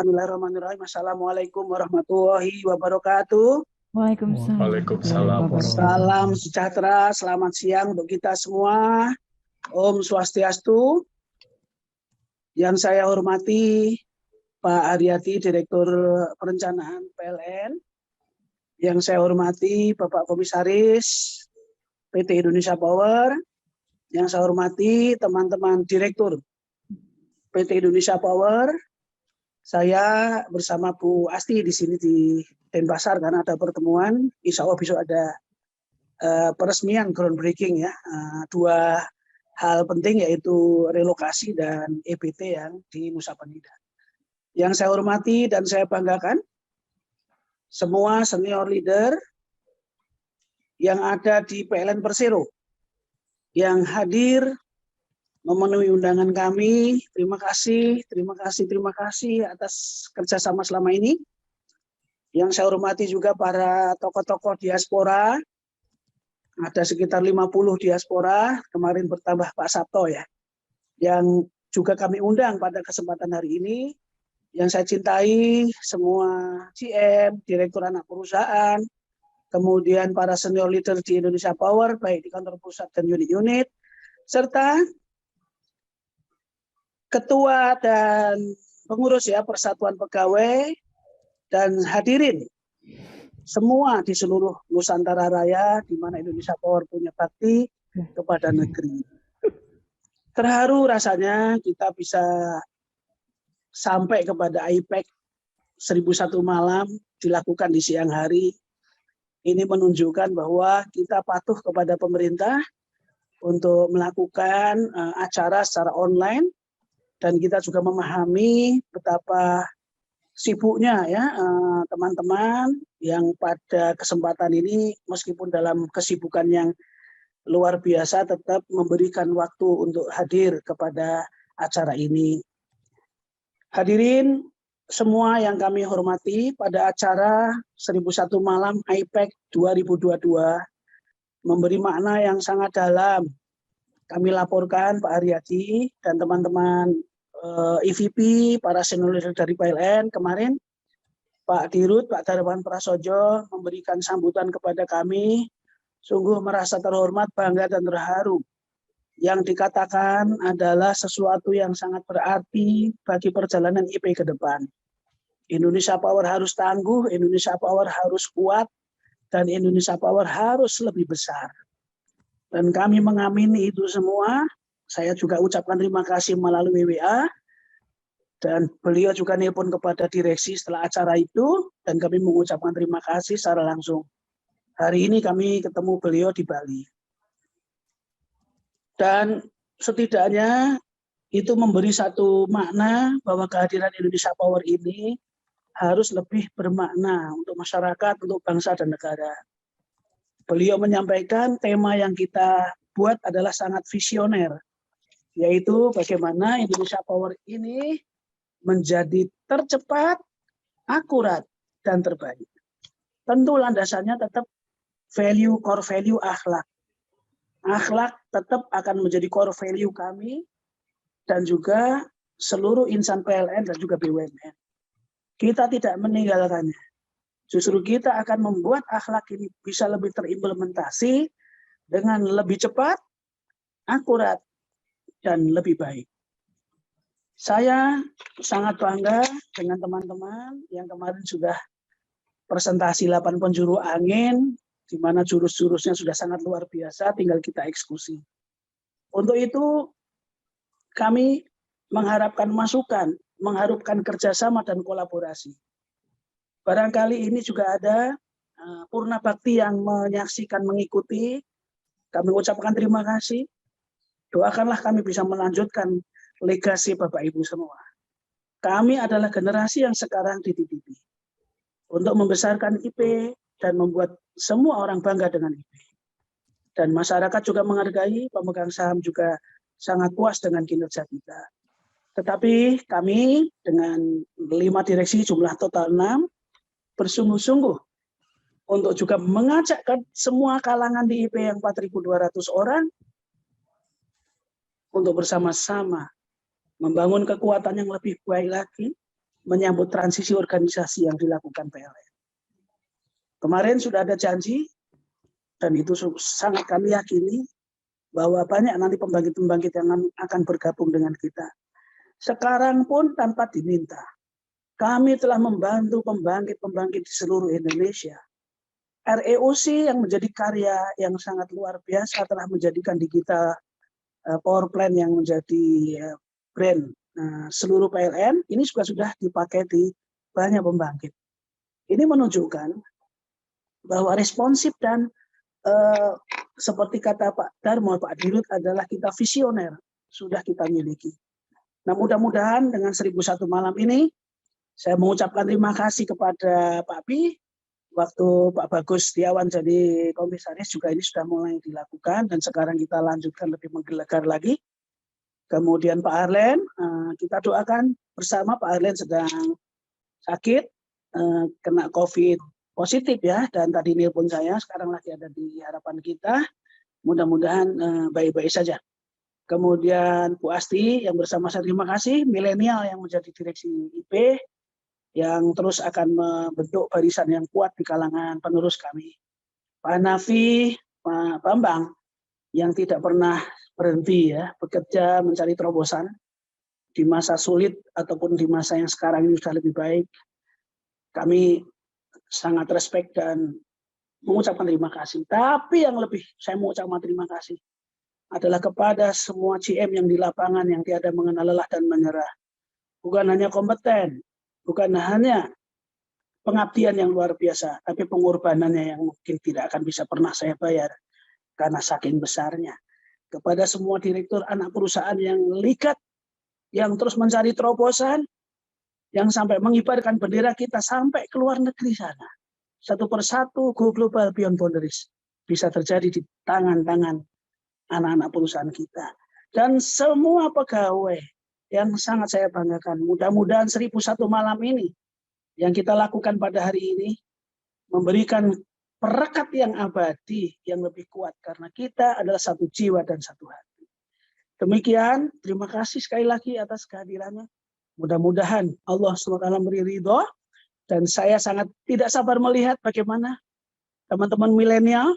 Bismillahirrahmanirrahim. Assalamualaikum warahmatullahi wabarakatuh. Waalaikumsalam. Salam sejahtera, selamat siang untuk kita semua. Om Swastiastu. Yang saya hormati Pak Haryati, Direktur Perencanaan PLN. Yang saya hormati Bapak Komisaris PT Indonesia Power. Yang saya hormati teman-teman Direktur PT Indonesia Power. Saya bersama Bu Asti di sini di Denpasar karena ada pertemuan. Insya Allah besok ada peresmian groundbreaking ya. Dua hal penting yaitu relokasi dan EBT yang di Nusa Penida. Yang saya hormati dan saya banggakan semua senior leader yang ada di PLN Persero yang hadir memenuhi undangan kami. Terima kasih atas kerjasama selama ini. Yang saya hormati juga para tokoh-tokoh diaspora. Ada sekitar 50 diaspora, kemarin bertambah Pak Sabto ya. Yang juga kami undang pada kesempatan hari ini. Yang saya cintai semua GM, direktur anak perusahaan, kemudian para senior leader di Indonesia Power, baik di kantor pusat dan unit-unit, serta ketua dan pengurus ya Persatuan Pegawai dan hadirin semua di seluruh Nusantara Raya di mana Indonesia Power punya bakti kepada negeri. Terharu rasanya kita bisa sampai kepada IPEC 1001 malam dilakukan di siang hari. Ini menunjukkan bahwa kita patuh kepada pemerintah untuk melakukan acara secara online. Dan kita juga memahami betapa sibuknya ya teman-teman yang pada kesempatan ini meskipun dalam kesibukan yang luar biasa tetap memberikan waktu untuk hadir kepada acara ini. Hadirin semua yang kami hormati, pada acara 1001 malam IPEC 2022 memberi makna yang sangat dalam. Kami laporkan Pak Haryati dan teman-teman EVP, para senior leader dari PLN kemarin, Pak Dirut, Pak Darwan Prasojo memberikan sambutan kepada kami, sungguh merasa terhormat, bangga dan terharu. Yang dikatakan adalah sesuatu yang sangat berarti bagi perjalanan IP ke depan. Indonesia Power harus tangguh, Indonesia Power harus kuat, dan Indonesia Power harus lebih besar. Dan kami mengamini itu semua. Saya juga ucapkan terima kasih melalui WA. Dan beliau juga nelpon kepada direksi setelah acara itu. Dan kami mengucapkan terima kasih secara langsung. Hari ini kami ketemu beliau di Bali. Dan setidaknya itu memberi satu makna bahwa kehadiran Indonesia Power ini harus lebih bermakna untuk masyarakat, untuk bangsa dan negara. Beliau menyampaikan tema yang kita buat adalah sangat visioner, yaitu bagaimana Indonesia Power ini menjadi tercepat, akurat, dan terbaik. Tentu landasannya tetap core value akhlak. Akhlak tetap akan menjadi core value kami dan juga seluruh insan PLN dan juga BUMN. Kita tidak meninggalkannya. Justru kita akan membuat akhlak ini bisa lebih terimplementasi dengan lebih cepat, akurat, dan lebih baik. Saya sangat bangga dengan teman-teman yang kemarin sudah presentasi 8 penjuru angin, di mana jurus-jurusnya sudah sangat luar biasa, tinggal kita eksekusi. Untuk itu, kami mengharapkan masukan, mengharapkan kerjasama dan kolaborasi. Barangkali ini juga ada Purna Bakti yang menyaksikan, mengikuti. Kami ucapkan terima kasih. Doakanlah kami bisa melanjutkan legasi Bapak Ibu semua. Kami adalah generasi yang sekarang dititipi untuk membesarkan IP dan membuat semua orang bangga dengan IP. Dan masyarakat juga menghargai, pemegang saham juga sangat puas dengan kinerja kita. Tetapi kami dengan 5 direksi, jumlah total 6, bersungguh-sungguh untuk juga mengajak semua kalangan di IP yang 4.200 orang untuk bersama-sama membangun kekuatan yang lebih baik lagi, menyambut transisi organisasi yang dilakukan PLN. Kemarin sudah ada janji, dan itu sangat kami yakini, bahwa banyak nanti pembangkit-pembangkit yang akan bergabung dengan kita. Sekarang pun tanpa diminta, kami telah membantu pembangkit-pembangkit di seluruh Indonesia. REUC yang menjadi karya yang sangat luar biasa telah menjadikan di kita power plant yang menjadi brand seluruh PLN, ini juga sudah dipakai di banyak pembangkit. Ini menunjukkan bahwa responsif dan seperti kata Pak Darmo, Pak Dirut adalah kita visioner, sudah kita miliki. Nah, mudah-mudahan dengan 1001 malam ini, saya mengucapkan terima kasih kepada Pak Pi, waktu Pak Bagus Setiawan jadi komisaris juga ini sudah mulai dilakukan, dan sekarang kita lanjutkan lebih menggelegar lagi. Kemudian Pak Arlen, kita doakan bersama. Pak Arlen sedang sakit, kena COVID positif ya, dan tadi nelpon saya, sekarang lagi ada di harapan kita, mudah-mudahan baik-baik saja. Kemudian Bu Asti yang bersama saya, terima kasih. Milenial yang menjadi direksi IP, yang terus akan membentuk barisan yang kuat di kalangan penerus kami. Pak Nafi, Pak Bambang, yang tidak pernah berhenti ya, bekerja mencari terobosan di masa sulit ataupun di masa yang sekarang ini sudah lebih baik. Kami sangat respect dan mengucapkan terima kasih. Tapi yang lebih saya mengucapkan terima kasih adalah kepada semua GM yang di lapangan yang tiada mengenal lelah dan menyerah. Bukan hanya kompeten, bukan hanya pengabdian yang luar biasa, tapi pengorbanannya yang mungkin tidak akan bisa pernah saya bayar karena saking besarnya. Kepada semua direktur anak perusahaan yang likat, yang terus mencari terobosan, yang sampai mengibarkan bendera kita sampai ke luar negeri sana. Satu persatu go global beyond boundaries bisa terjadi di tangan-tangan anak-anak perusahaan kita. Dan semua pegawai yang sangat saya banggakan. Mudah-mudahan 1001 malam ini yang kita lakukan pada hari ini memberikan perekat yang abadi yang lebih kuat karena kita adalah satu jiwa dan satu hati. Demikian, terima kasih sekali lagi atas kehadirannya. Mudah-mudahan Allah SWT memberi ridho, dan saya sangat tidak sabar melihat bagaimana teman-teman milenial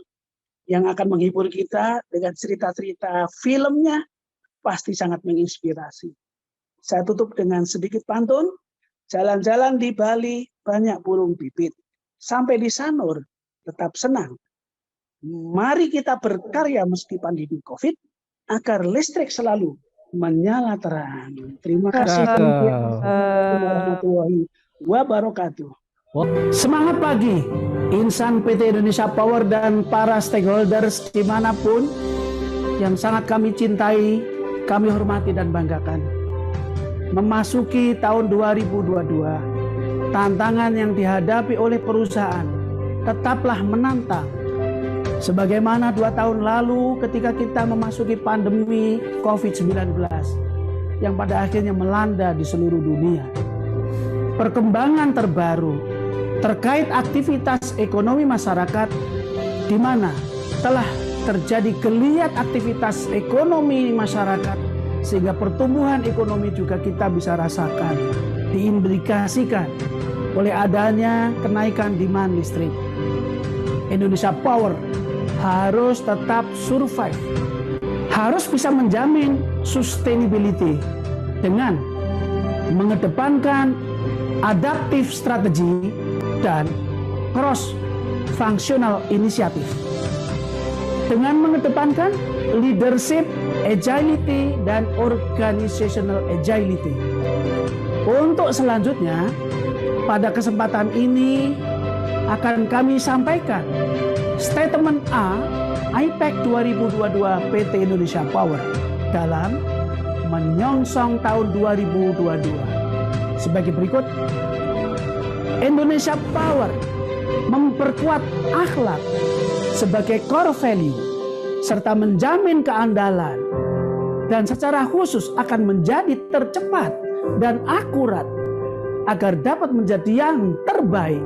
yang akan menghibur kita dengan cerita-cerita filmnya pasti sangat menginspirasi. Saya tutup dengan sedikit pantun. Jalan-jalan di Bali banyak burung pipit. Sampai di Sanur tetap senang. Mari kita berkarya meski pandemi COVID agar listrik selalu menyala terang. Terima kasih warahmatullahi wabarakatuh. Semangat pagi, insan PT Indonesia Power dan para stakeholders dimanapun yang sangat kami cintai, kami hormati dan banggakan. Memasuki tahun 2022, tantangan yang dihadapi oleh perusahaan tetaplah menantang. Sebagaimana 2 tahun lalu ketika kita memasuki pandemi COVID-19 yang pada akhirnya melanda di seluruh dunia. Perkembangan terbaru terkait aktivitas ekonomi masyarakat di mana telah terjadi geliat aktivitas ekonomi masyarakat sehingga pertumbuhan ekonomi juga kita bisa rasakan diindikasikan oleh adanya kenaikan demand listrik. Indonesia Power harus tetap survive, harus bisa menjamin sustainability dengan mengedepankan adaptive strategi dan cross-functional initiative. Dengan mengedepankan leadership, agility, dan organizational agility. Untuk selanjutnya, pada kesempatan ini akan kami sampaikan Statement A IPEC 2022 PT Indonesia Power dalam menyongsong tahun 2022 sebagai berikut. Indonesia Power memperkuat akhlak sebagai core value serta menjamin keandalan dan secara khusus akan menjadi tercepat dan akurat agar dapat menjadi yang terbaik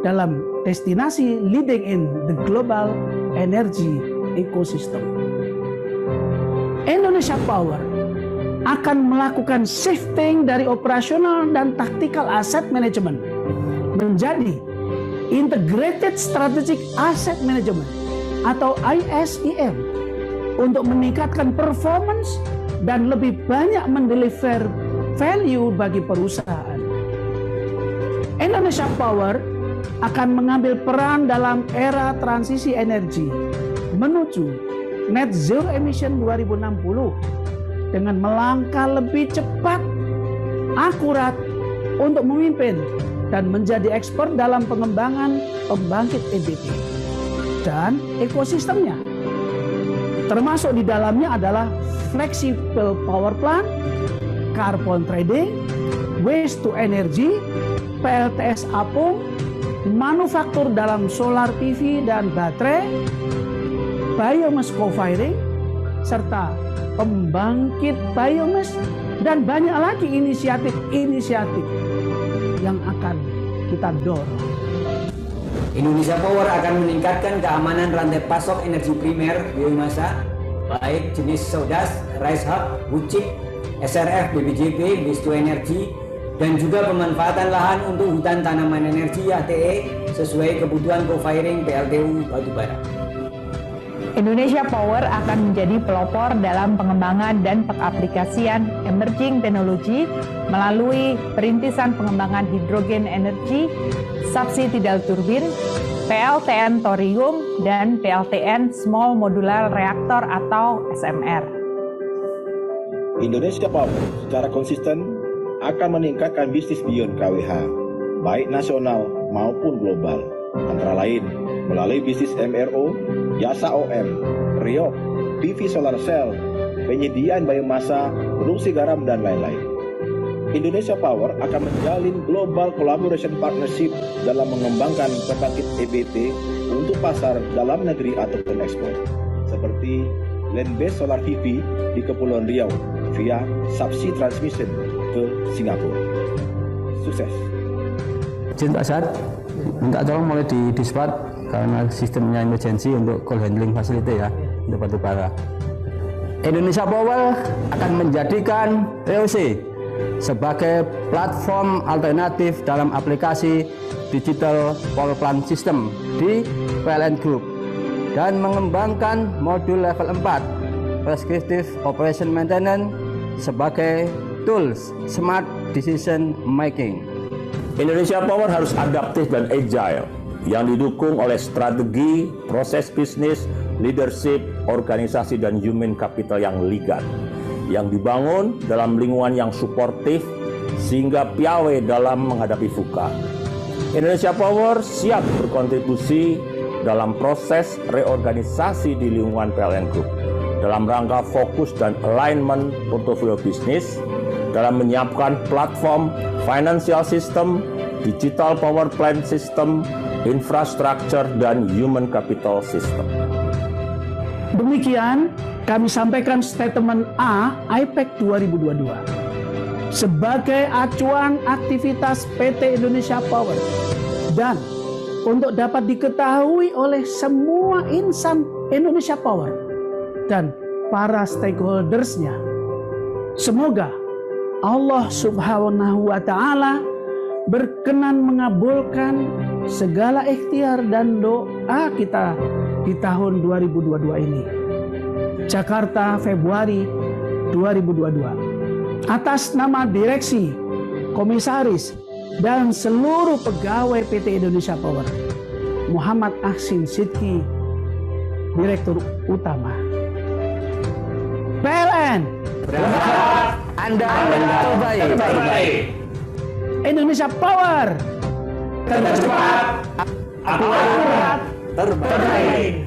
dalam destinasi leading in the global energy ecosystem. Indonesia Power akan melakukan shifting dari operasional dan tactical asset management menjadi Integrated Strategic Asset Management atau ISEM untuk meningkatkan performance dan lebih banyak mendeliver value bagi perusahaan. Indonesia Power akan mengambil peran dalam era transisi energi menuju net zero emission 2060 dengan melangkah lebih cepat, akurat untuk memimpin dan menjadi ekspert dalam pengembangan pembangkit EBP dan ekosistemnya. Termasuk di dalamnya adalah flexible power plant, carbon trading, waste to energy, PLTS apung, manufaktur dalam solar PV dan baterai, biomass co-firing, serta pembangkit biomass, dan banyak lagi inisiatif-inisiatif yang akan kita dorong. Indonesia Power akan meningkatkan keamanan rantai pasok energi primer biomasa, baik jenis Sodas, Rice Hub, Wucik, SRF, BBJP, Waste to Energy, dan juga pemanfaatan lahan untuk hutan tanaman energi (HTE) sesuai kebutuhan co-firing PLTU batubara. Indonesia Power akan menjadi pelopor dalam pengembangan dan pengaplikasian emerging teknologi melalui perintisan pengembangan hidrogen energi, subsea tidal turbin, PLTN thorium, dan PLTN small modular reactor atau SMR. Indonesia Power secara konsisten akan meningkatkan bisnis beyond KWH, baik nasional maupun global, antara lain melalui bisnis MRO, jasa OM, RIOP, PV solar cell, penyediaan biomasa, produksi garam, dan lain-lain. Indonesia Power akan menjalin global collaboration partnership dalam mengembangkan pembangkit EBT untuk pasar dalam negeri ataupun ekspor, seperti land-based solar PV di Kepulauan Riau via subsea transmission ke Singapura. Sukses. Izin Pak Sad, minta tolong mulai di-dispatch karena sistemnya emergency untuk call handling facility ya, untuk batubara. Indonesia Power akan menjadikan ROC sebagai platform alternatif dalam aplikasi digital power plant system di PLN Group dan mengembangkan modul level 4 prescriptive operation maintenance sebagai tools smart decision making. Indonesia Power harus adaptif dan agile yang didukung oleh strategi, proses bisnis, leadership, organisasi, dan human capital yang ligat, yang dibangun dalam lingkungan yang suportif sehingga piawai dalam menghadapi VUCA. Indonesia Power siap berkontribusi dalam proses reorganisasi di lingkungan PLN Group dalam rangka fokus dan alignment portofolio bisnis dalam menyiapkan platform financial system, digital power plant system, infrastructure, dan human capital system. Demikian kami sampaikan statement A IPEC 2022 sebagai acuan aktivitas PT Indonesia Power dan untuk dapat diketahui oleh semua insan Indonesia Power dan para stakeholders-nya. Semoga Allah Subhanahu wa Ta'ala berkenan mengabulkan segala ikhtiar dan doa kita di tahun 2022 ini. Jakarta, Februari 2022. Atas nama direksi, komisaris, dan seluruh pegawai PT Indonesia Power, Muhammad Ahsin Sidki, Direktur Utama. PLN, Anda terbaik. Indonesia Power, Tercepat, akurat, terbaik.